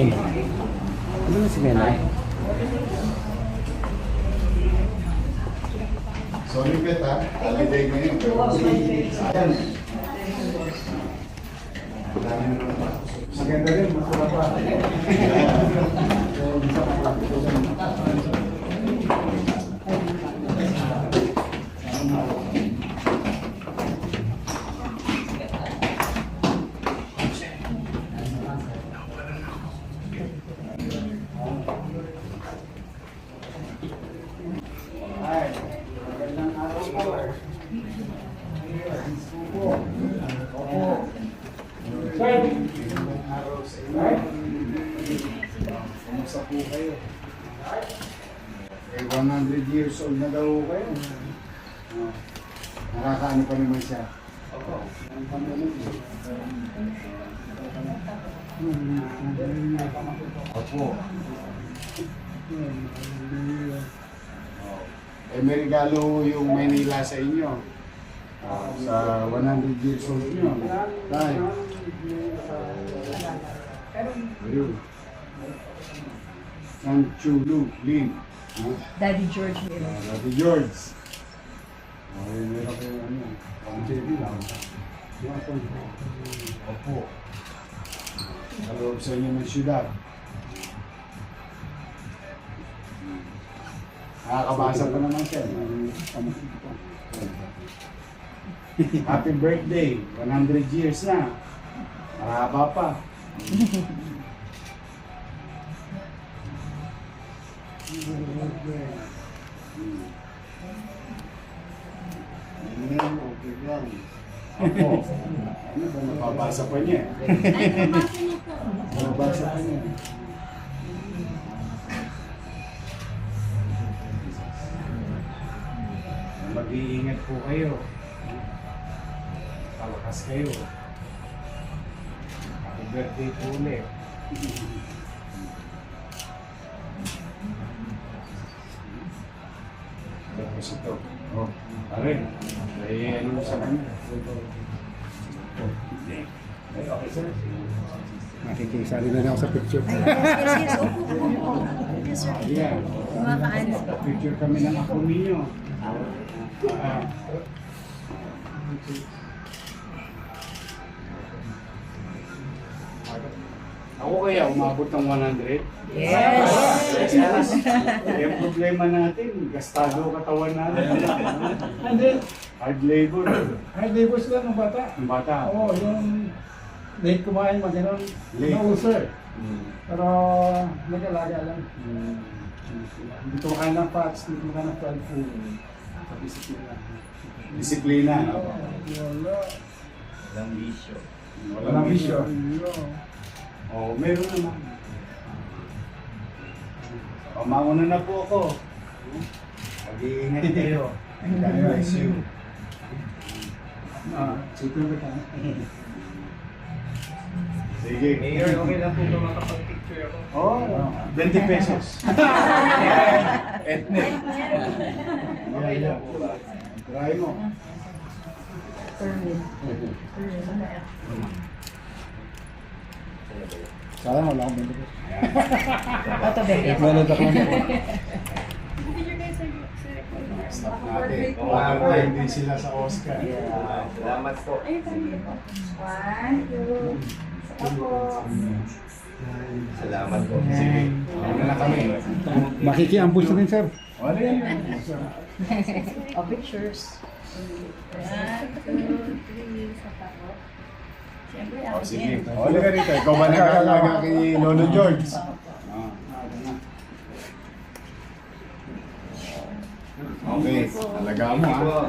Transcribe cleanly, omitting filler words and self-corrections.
Mena. Ano na si Mena? Sorry, Bet, ha? Holiday ngayon. Sayang. Maganda rin, masarap pa. Magandang araw po. Sir, magandang araw sa inyo. Kumusta po kayo? 100 years old na daw kayo. Nakakaano pa naman siya. Opo. May regalo yung Maynila sa inyo. Sa 100 years old nyo. Tay. Ayun. San Chulu, Lin. Daddy George Miller. Daddy George. Okay, meron kayo ano. Ang JB lang. Opo. Kaloob sa inyo ng syudad. Nakakabasa pa naman siya. Happy birthday. 100 years na. Marahaba pa. Opo. Ano ba nababasa pa niya? Ay, nabasa niyo po. Nababasa pa niya. Mag-iingat po kayo. Palakas kayo. Happy birthday po ulit. Tapos ito. Oh, pare. Ay, ano sa kanya? Ay, okay, sir. Makikisali na ako sa picture. Yes, yes, opo, opo. Yes, sir. Ayan. Mga kaano. Picture kami ng ako ninyo. Ako kaya umabot ng 100? Yes! Yung problema natin, gastado katawan natin. Hindi. Hard labor. Hard labor sila ng bata. Ang bata. Oo, yung late kumain, maganon. Late. Na-ulcer. Pero nag-alaga lang. Hindi kumakain ng fats, hindi kumakain ng fried food. Sa disiplina. Disiplina. Wala. Walang bisyo. Walang bisyo. Oo, meron naman. O, mauna na po ako. Mag-iingat kayo. God bless you. Super ba ka? Sige. Mayor, okay lang po ba makapag-picture ako? Oo, 20 pesos. Etnet. Okay lang po ba? Try mo. Erwin. Sayang, wala akong bento. Auto bed. Wallet ako na. Stop natin. Overtime din sila sa Oscar. Salamat po. One, two. Salamat po. Sige. Ano na kami? Makikiambush na rin, sir. Ano yan? Oh, pictures. One, two, three. Saka po. Siyempre, O, ako sige. din. O, halika rito. Ikaw ba nag-aalaga kay Lolo George? Okay. Alaga mo, ha?